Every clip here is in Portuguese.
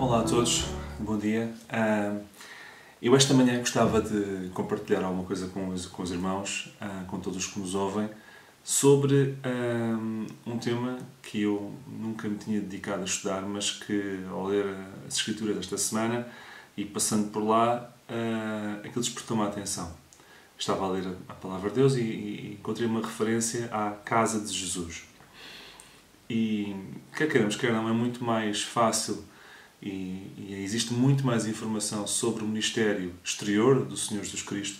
Olá a todos, bom dia. Eu esta manhã gostava de compartilhar alguma coisa com os irmãos, com todos os que nos ouvem, sobre um tema que eu nunca me tinha dedicado a estudar, mas que ao ler as Escrituras desta semana e passando por lá, aquilo despertou-me a atenção. Estava a ler a Palavra de Deus e encontrei uma referência à casa de Jesus. E, quer queiramos, quer não, é muito mais fácil e existe muito mais informação sobre o ministério exterior do Senhor Jesus Cristo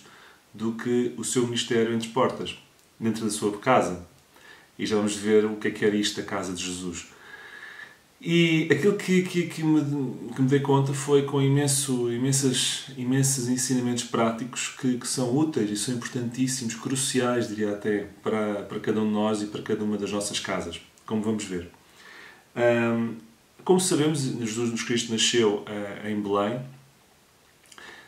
do que o seu ministério entre portas, dentro da sua casa. E já vamos ver o que era isto da casa de Jesus. E aquilo que me dei conta foi com imensos ensinamentos práticos que são úteis e são importantíssimos, cruciais, diria até, para cada um de nós e para cada uma das nossas casas, como vamos ver. Como sabemos, Jesus Cristo nasceu em Belém,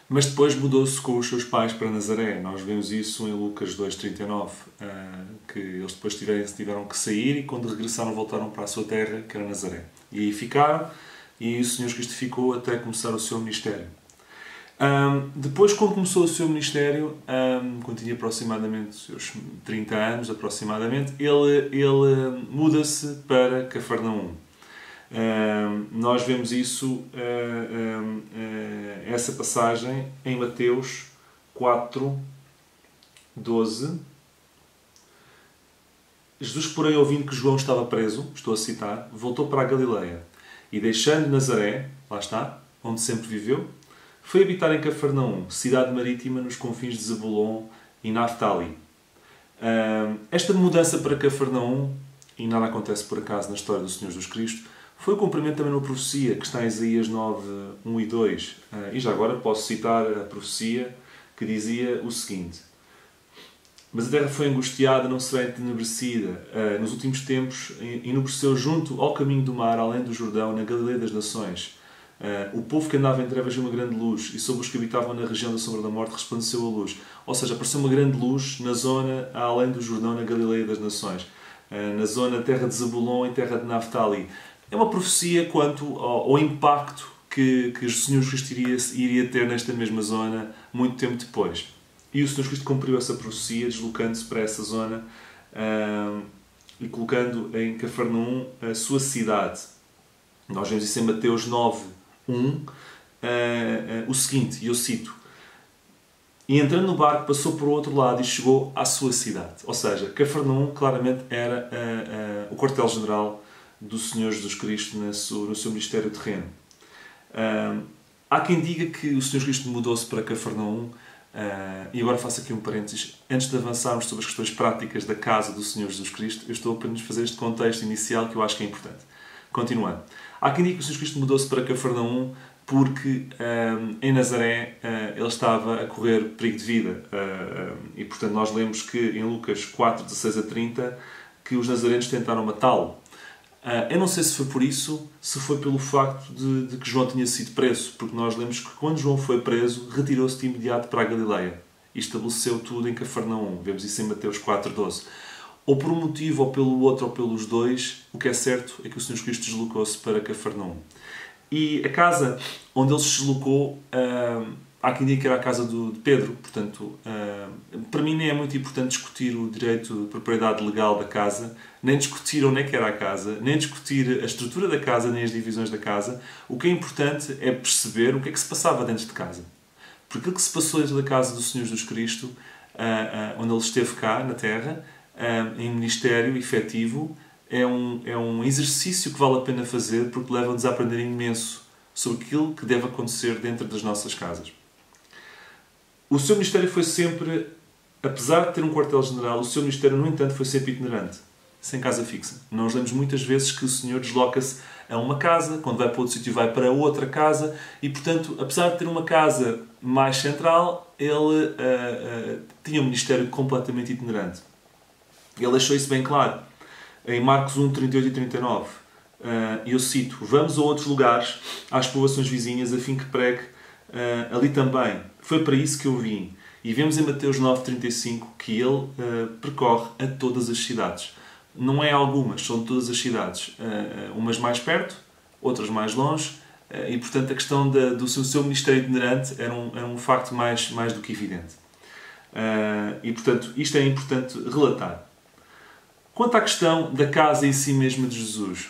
mas depois mudou-se com os seus pais para Nazaré. Nós vemos isso em Lucas 2,39, que eles depois tiveram que sair e quando regressaram voltaram para a sua terra, que era Nazaré. E aí ficaram, e o Senhor Cristo ficou até começar o seu ministério. Depois, quando começou o seu ministério, quando tinha aproximadamente seus 30 anos, ele muda-se para Cafarnaum. Nós vemos isso, essa passagem em Mateus 4, 12. Jesus, porém, ouvindo que João estava preso, estou a citar, voltou para a Galileia e, deixando Nazaré, lá está, onde sempre viveu, foi habitar em Cafarnaum, cidade marítima nos confins de Zabulon e Naftali. Esta mudança para Cafarnaum, e nada acontece por acaso na história do Senhor Jesus Cristo, foi o cumprimento também de uma profecia que está em Isaías 9, 1 e 2. E já agora posso citar a profecia que dizia o seguinte: mas a terra foi angustiada, não será entenebrecida. Nos últimos tempos, enobreceu junto ao caminho do mar, além do Jordão, na Galileia das Nações. O povo que andava em trevas viu uma grande luz, e sobre os que habitavam na região da sombra da morte resplandeceu a luz. Ou seja, apareceu uma grande luz na zona além do Jordão, na Galileia das Nações. Na zona terra de Zabulon e terra de Naftali. É uma profecia quanto ao impacto que o Senhor Cristo iria ter nesta mesma zona muito tempo depois. E o Senhor Cristo cumpriu essa profecia, deslocando-se para essa zona e colocando em Cafarnaum a sua cidade. Nós vemos isso em Mateus 9, 1, o seguinte, e eu cito: e entrando no barco passou por outro lado e chegou à sua cidade. Ou seja, Cafarnaum claramente era o quartel-general do Senhor Jesus Cristo no seu ministério terreno. Há quem diga que o Senhor Cristo mudou-se para Cafarnaum, e agora faço aqui um parênteses. Antes de avançarmos sobre as questões práticas da casa do Senhor Jesus Cristo, eu estou apenas a fazer este contexto inicial que eu acho que é importante. Continuando. Há quem diga que o Senhor Cristo mudou-se para Cafarnaum porque em Nazaré ele estava a correr perigo de vida. E portanto nós lemos que em Lucas 4, 16 a 30 que os nazarenos tentaram matá-lo. Eu não sei se foi por isso, se foi pelo facto de que João tinha sido preso, porque nós lemos que quando João foi preso, retirou-se de imediato para a Galileia e estabeleceu tudo em Cafarnaum. Vemos isso em Mateus 4, 12. Ou por um motivo, ou pelo outro, ou pelos dois, o que é certo é que o Senhor Cristo deslocou-se para Cafarnaum. E a casa onde ele se deslocou, há quem diga que era a casa de Pedro. Portanto, para mim nem é muito importante discutir o direito de propriedade legal da casa, nem discutir onde é que era a casa, nem discutir a estrutura da casa, nem as divisões da casa. O que é importante é perceber o que é que se passava dentro de casa. Porque aquilo que se passou dentro da casa do Senhor Jesus Cristo, onde ele esteve cá, na Terra, em ministério efetivo, é um exercício que vale a pena fazer porque leva-nos a aprender imenso sobre aquilo que deve acontecer dentro das nossas casas. O seu ministério foi sempre, apesar de ter um quartel-general, o seu ministério, no entanto, foi sempre itinerante, sem casa fixa. Nós lemos muitas vezes que o Senhor desloca-se a uma casa, quando vai para outro sítio vai para outra casa, e, portanto, apesar de ter uma casa mais central, ele tinha um ministério completamente itinerante. Ele deixou isso bem claro. Em Marcos 1, 38 e 39, eu cito: vamos a outros lugares, às povoações vizinhas, a fim que pregue ali também. Foi para isso que eu vim. E vemos em Mateus 9, 35 que ele percorre a todas as cidades. Não é algumas, são todas as cidades. Umas mais perto, outras mais longe, E, portanto, a questão do seu ministério itinerante era um facto mais do que evidente. E, portanto, isto é importante relatar. Quanto à questão da casa em si mesma de Jesus,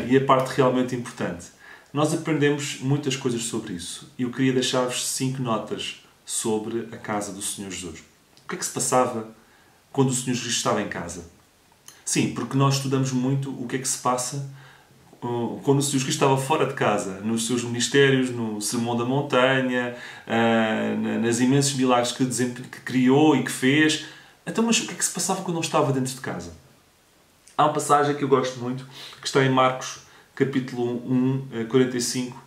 e a parte realmente importante, nós aprendemos muitas coisas sobre isso. E eu queria deixar-vos 5 notas sobre a casa do Senhor Jesus. O que é que se passava quando o Senhor Jesus estava em casa? Sim, porque nós estudamos muito o que é que se passa quando o Senhor Jesus estava fora de casa, nos seus ministérios, no Sermão da Montanha, nas imensos milagres que criou e que fez. Então, mas o que é que se passava quando ele estava dentro de casa? Há uma passagem que eu gosto muito, que está em Marcos, capítulo 1, 45,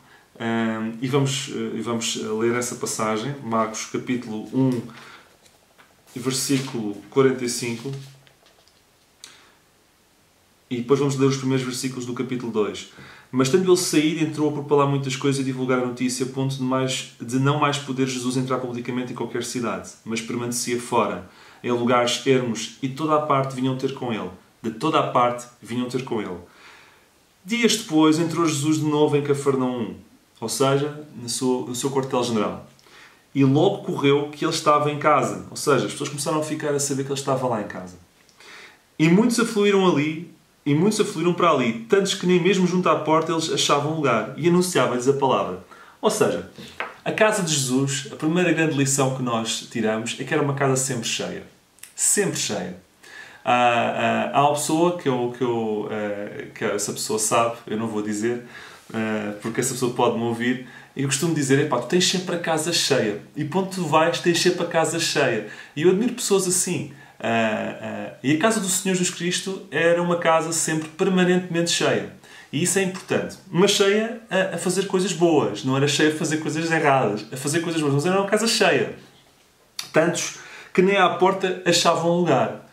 e vamos ler essa passagem, Marcos, capítulo 1, versículo 45. E depois vamos ler os primeiros versículos do capítulo 2. Mas tendo ele saído, entrou a propalar muitas coisas e divulgar a notícia, a ponto de não mais poder Jesus entrar publicamente em qualquer cidade, mas permanecia fora, em lugares ermos, e de toda a parte vinham ter com ele. De toda a parte vinham ter com ele. Dias depois entrou Jesus de novo em Cafarnaum, ou seja, no seu quartel-general. E logo correu que ele estava em casa. Ou seja, as pessoas começaram a ficar a saber que ele estava lá em casa. E muitos afluíram para ali, tantos que nem mesmo junto à porta eles achavam lugar, e anunciavam-lhes a palavra. Ou seja, a casa de Jesus, a primeira grande lição que nós tiramos é que era uma casa sempre cheia. Sempre cheia. Há uma pessoa que essa pessoa sabe, eu não vou dizer, porque essa pessoa pode-me ouvir, e eu costumo dizer, epá, tu tens sempre a casa cheia. E ponto tu vais, tens sempre a casa cheia. E eu admiro pessoas assim. E a casa do Senhor Jesus Cristo era uma casa sempre permanentemente cheia. E isso é importante. Mas cheia a fazer coisas boas. Não era cheia a fazer coisas erradas. A fazer coisas boas. Mas era uma casa cheia. Tantos que nem à porta achavam lugar.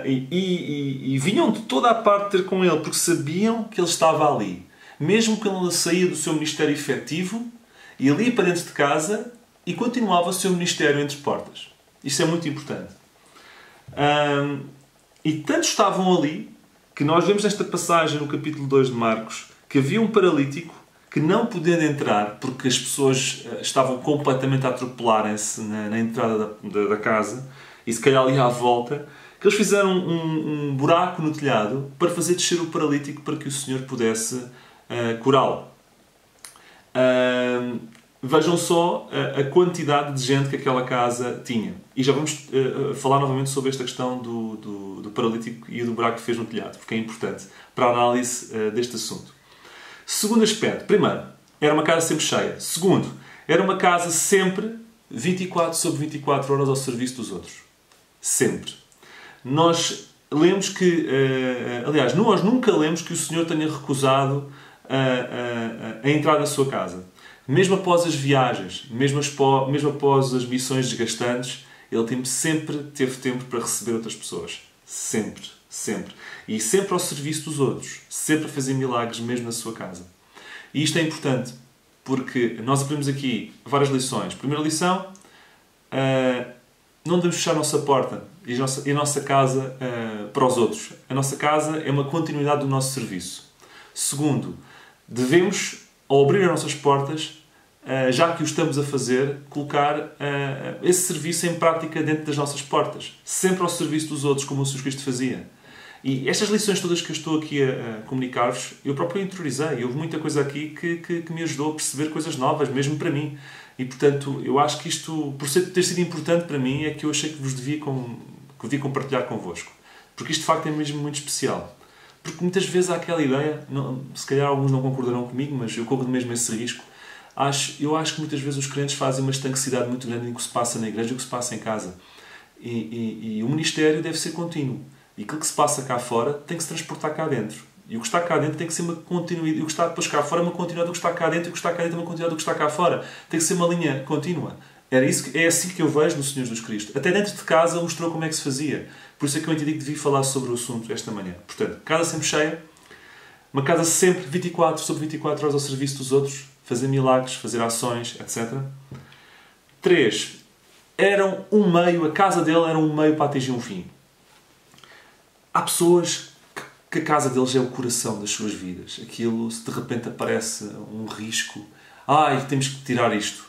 E vinham de toda a parte ter com ele. Porque sabiam que ele estava ali. Mesmo quando ele saía do seu ministério efetivo, ia ali para dentro de casa e continuava o seu ministério entre portas. Isto é muito importante. E tantos estavam ali que nós vemos nesta passagem no capítulo 2 de Marcos que havia um paralítico que não podendo entrar porque as pessoas estavam completamente a atropelarem-se na entrada da casa e se calhar ali à volta, que eles fizeram um buraco no telhado para fazer descer o paralítico para que o Senhor pudesse curá-lo. Vejam só a quantidade de gente que aquela casa tinha. E já vamos falar novamente sobre esta questão do paralítico e do buraco que fez no telhado, porque é importante para a análise deste assunto. Segundo aspecto. Primeiro, era uma casa sempre cheia. Segundo, era uma casa sempre 24 sobre 24 horas ao serviço dos outros. Sempre. Nós lemos que... aliás, nós nunca lemos que o Senhor tenha recusado a entrar na sua casa. Mesmo após as viagens, mesmo após as missões desgastantes, ele sempre teve tempo para receber outras pessoas. Sempre. Sempre. E sempre ao serviço dos outros. Sempre a fazer milagres, mesmo na sua casa. E isto é importante, porque nós aprendemos aqui várias lições. Primeira lição, não devemos fechar a nossa porta e a nossa casa para os outros. A nossa casa é uma continuidade do nosso serviço. Segundo, devemos, ao abrir as nossas portas, já que o estamos a fazer, colocar esse serviço em prática dentro das nossas portas. Sempre ao serviço dos outros, como o Jesus Cristo fazia. E estas lições todas que eu estou aqui a comunicar-vos, eu próprio interiorizei. Houve muita coisa aqui que me ajudou a perceber coisas novas, mesmo para mim. E, portanto, eu acho que isto, por ter sido importante para mim, é que eu achei que vos devia compartilhar convosco. Porque isto, de facto, é mesmo muito especial. Porque muitas vezes há aquela ideia, se calhar alguns não concordarão comigo, mas eu corro mesmo esse risco. Eu acho que muitas vezes os crentes fazem uma estanquecidade muito grande em o que se passa na igreja e o que se passa em casa. E o ministério deve ser contínuo. E aquilo que se passa cá fora tem que se transportar cá dentro. E o que está cá dentro tem que ser uma continuidade. E o que está depois cá fora é uma continuidade do que está cá dentro. E o que está cá dentro é uma continuidade do que está cá fora. Tem que ser uma linha contínua. É assim que eu vejo no Senhor Jesus Cristo. Até dentro de casa ele mostrou como é que se fazia. Por isso é que eu entendi que devia falar sobre o assunto esta manhã. Portanto, casa sempre cheia. Uma casa sempre 24 sobre 24 horas ao serviço dos outros. Fazer milagres, fazer ações, etc. 3. A casa dele era um meio para atingir um fim. Há pessoas que a casa deles é o coração das suas vidas. Aquilo, se de repente aparece um risco, ai, temos que tirar isto.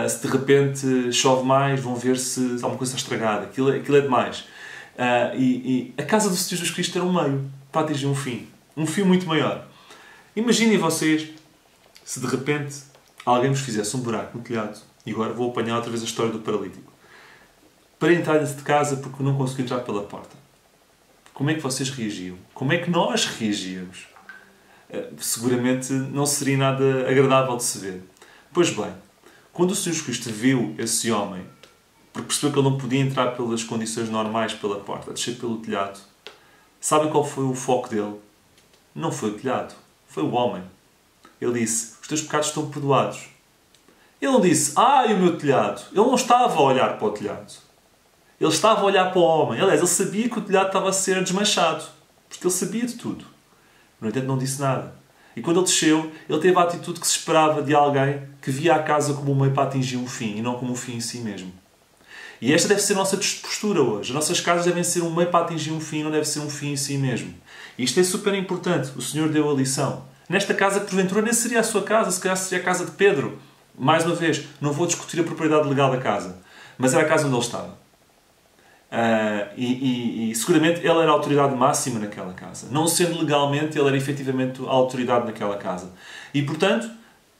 Se de repente chove mais, vão ver se alguma coisa está estragada. Aquilo é demais. E a casa do Senhor Jesus Cristo era um meio para atingir um fim. Um fim muito maior. Imaginem vocês se de repente alguém vos fizesse um buraco no telhado, e agora vou apanhar outra vez a história do paralítico, para entrar dentro de casa porque não conseguiu entrar pela porta. Como é que vocês reagiam? Como é que nós reagíamos? Seguramente não seria nada agradável de se ver. Pois bem, quando o Senhor Jesus Cristo viu esse homem, porque percebeu que ele não podia entrar pelas condições normais pela porta, descer pelo telhado, sabem qual foi o foco dele? Não foi o telhado, foi o homem. Ele disse, os teus pecados estão perdoados. Ele não disse, ai, o meu telhado. Ele não estava a olhar para o telhado. Ele estava a olhar para o homem. Aliás, ele sabia que o telhado estava a ser desmanchado. Porque ele sabia de tudo. No entanto, não disse nada. E quando ele desceu, ele teve a atitude que se esperava de alguém que via a casa como um meio para atingir um fim e não como um fim em si mesmo. E esta deve ser a nossa postura hoje. As nossas casas devem ser um meio para atingir um fim, não deve ser um fim em si mesmo. E isto é super importante. O Senhor deu a lição. Nesta casa que porventura nem seria a sua casa, se calhar seria a casa de Pedro. Mais uma vez, não vou discutir a propriedade legal da casa. Mas era a casa onde ele estava. E seguramente ele era a autoridade máxima naquela casa. Não sendo legalmente, ele era efetivamente a autoridade naquela casa. E portanto,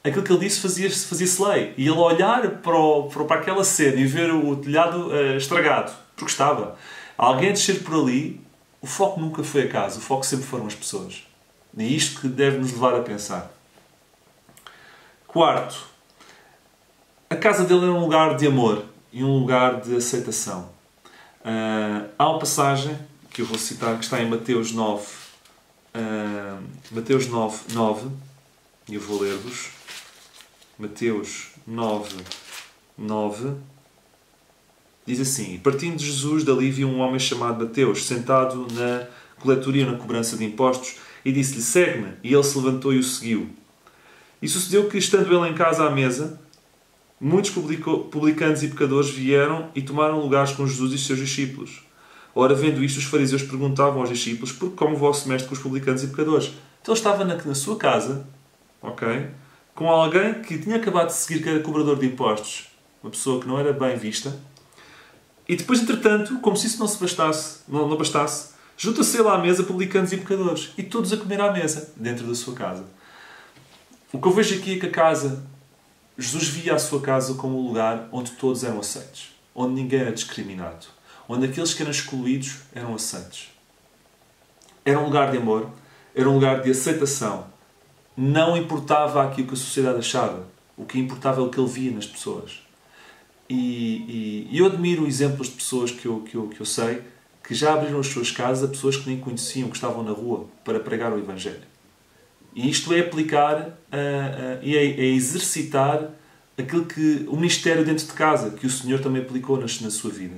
aquilo que ele disse fazia-se lei. E ele olhar para aquela cena e ver o telhado estragado, porque estava. Alguém a descer por ali, o foco nunca foi a casa, o foco sempre foram as pessoas. E isto que deve nos levar a pensar. Quarto, a casa dele era um lugar de amor e um lugar de aceitação. Há uma passagem que eu vou citar que está em Mateus 9, Mateus 9, 9, e eu vou ler-vos. Mateus 9, 9, diz assim: partindo de Jesus, dali viu um homem chamado Mateus, sentado na coletoria, na cobrança de impostos, e disse-lhe, segue-me. E ele se levantou e o seguiu. E sucedeu que, estando ele em casa à mesa, muitos publicanos e pecadores vieram e tomaram lugares com Jesus e os seus discípulos. Ora, vendo isto, os fariseus perguntavam aos discípulos, por que come o vosso mestre com os publicanos e pecadores? Então ele estava na sua casa, ok, com alguém que tinha acabado de seguir, que era cobrador de impostos, uma pessoa que não era bem vista, e depois, entretanto, como se isso não bastasse, junta-se ele à mesa publicanos e pecadores, e todos a comer à mesa, dentro da sua casa. O que eu vejo aqui é que a casa, Jesus via a sua casa como um lugar onde todos eram aceitos, onde ninguém era discriminado, onde aqueles que eram excluídos eram aceitos. Era um lugar de amor, era um lugar de aceitação. Não importava aquilo que a sociedade achava, o que importava é o que ele via nas pessoas. E eu admiro exemplos de pessoas que eu sei que já abriram as suas casas a pessoas que nem conheciam, que estavam na rua, para pregar o Evangelho. E isto é aplicar e é exercitar aquilo que o ministério dentro de casa, que o Senhor também aplicou na sua vida.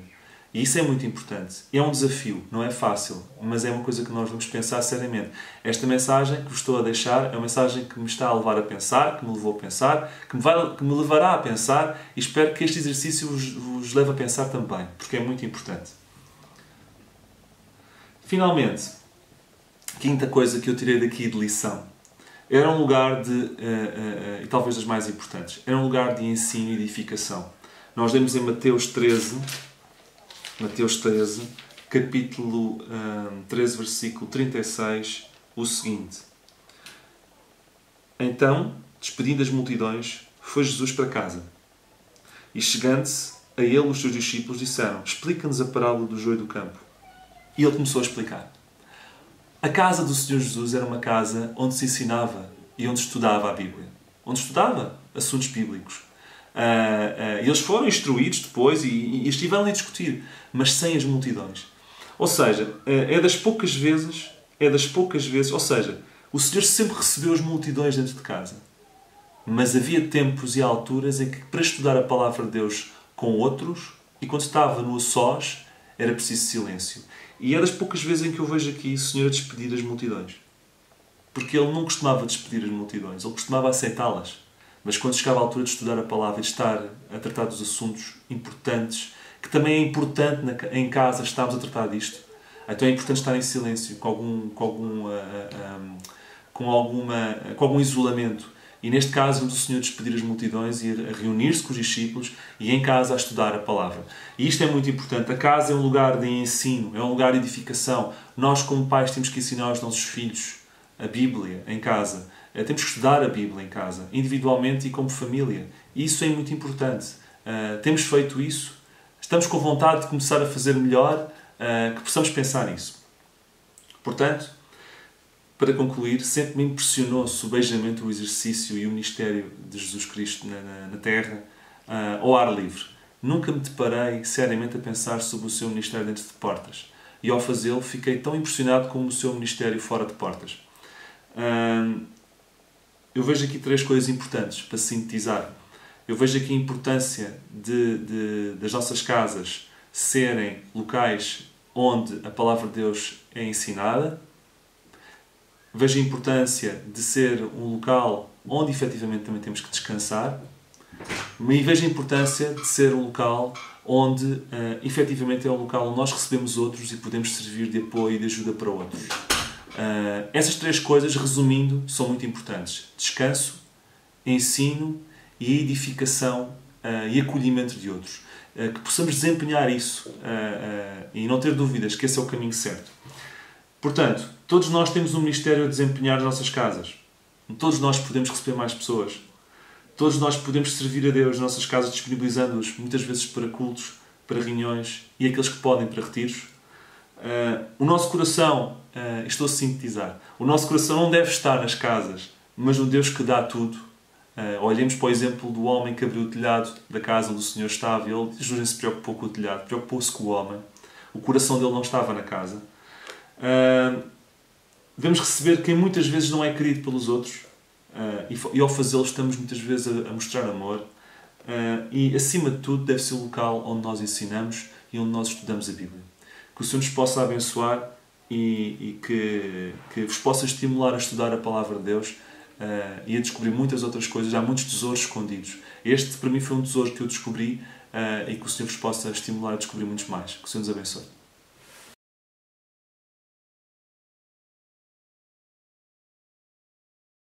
E isso é muito importante. É um desafio, não é fácil, mas é uma coisa que nós vamos pensar seriamente. Esta mensagem que vos estou a deixar é uma mensagem que me está a levar a pensar, que me levou a pensar, que me levará a pensar, e espero que este exercício vos leve a pensar também, porque é muito importante. Finalmente, quinta coisa que eu tirei daqui de lição. Era um lugar de, e talvez das mais importantes, era um lugar de ensino e edificação. Nós lemos em Mateus 13, capítulo 13, versículo 36, o seguinte. Então, despedindo as multidões, foi Jesus para casa. E chegando-se a ele, os seus discípulos disseram, explica-nos a parábola do joio do campo. E ele começou a explicar. A casa do Senhor Jesus era uma casa onde se ensinava e onde estudava a Bíblia. Onde estudava assuntos bíblicos. Eles foram instruídos depois e estiveram a discutir, mas sem as multidões. Ou seja, é das poucas vezes, ou seja, o Senhor sempre recebeu as multidões dentro de casa. Mas havia tempos e alturas em que, para estudar a palavra de Deus com outros, e quando estava no a sós, era preciso silêncio. E é das poucas vezes em que eu vejo aqui o Senhor a despedir as multidões. Porque Ele não costumava despedir as multidões, Ele costumava aceitá-las. Mas quando chegava a altura de estudar a palavra e de estar a tratar dos assuntos importantes, que também é importante em casa estarmos a tratar disto, Então é importante estar em silêncio, com algum isolamento. E neste caso, vemos o Senhor despedir as multidões e a reunir-se com os discípulos e em casa a estudar a palavra. E isto é muito importante. A casa é um lugar de ensino, é um lugar de edificação. Nós, como pais, temos que ensinar aos nossos filhos a Bíblia em casa. Temos que estudar a Bíblia em casa, individualmente e como família. E isso é muito importante. Temos feito isso. Estamos com vontade de começar a fazer melhor, que possamos pensar nisso. Portanto, para concluir, sempre me impressionou subejamente o exercício e o ministério de Jesus Cristo na Terra, ao ar livre. Nunca me deparei seriamente a pensar sobre o seu ministério dentro de portas. E ao fazê-lo, fiquei tão impressionado como o seu ministério fora de portas. Eu vejo aqui 3 coisas importantes para sintetizar. Eu vejo aqui a importância das nossas casas serem locais onde a palavra de Deus é ensinada. Vejo a importância de ser um local onde efetivamente também temos que descansar. E vejo a importância de ser um local onde efetivamente é um local onde nós recebemos outros e podemos servir de apoio e de ajuda para outros. Essas 3 coisas, resumindo, são muito importantes. Descanso, ensino e edificação e acolhimento de outros. Que possamos desempenhar isso e não ter dúvidas que esse é o caminho certo. Portanto, todos nós temos um ministério a desempenhar nas nossas casas. Todos nós podemos receber mais pessoas. Todos nós podemos servir a Deus nas nossas casas, disponibilizando-os muitas vezes para cultos, para reuniões e aqueles que podem para retiros. O nosso coração, estou a sintetizar, o nosso coração não deve estar nas casas, mas no Deus que dá tudo. Olhemos para o exemplo do homem que abriu o telhado da casa onde o Senhor estava e ele, Jesus, não se preocupou com o telhado, preocupou-se com o homem. O coração dele não estava na casa. Devemos receber quem muitas vezes não é querido pelos outros e ao fazê-lo estamos muitas vezes a mostrar amor e acima de tudo deve ser o local onde nós ensinamos e onde nós estudamos a Bíblia. Que o Senhor nos possa abençoar e que vos possa estimular a estudar a Palavra de Deus e a descobrir muitas outras coisas. Há muitos tesouros escondidos. Este para mim foi um tesouro que eu descobri e que o Senhor vos possa estimular a descobrir muitos mais. Que o Senhor nos abençoe.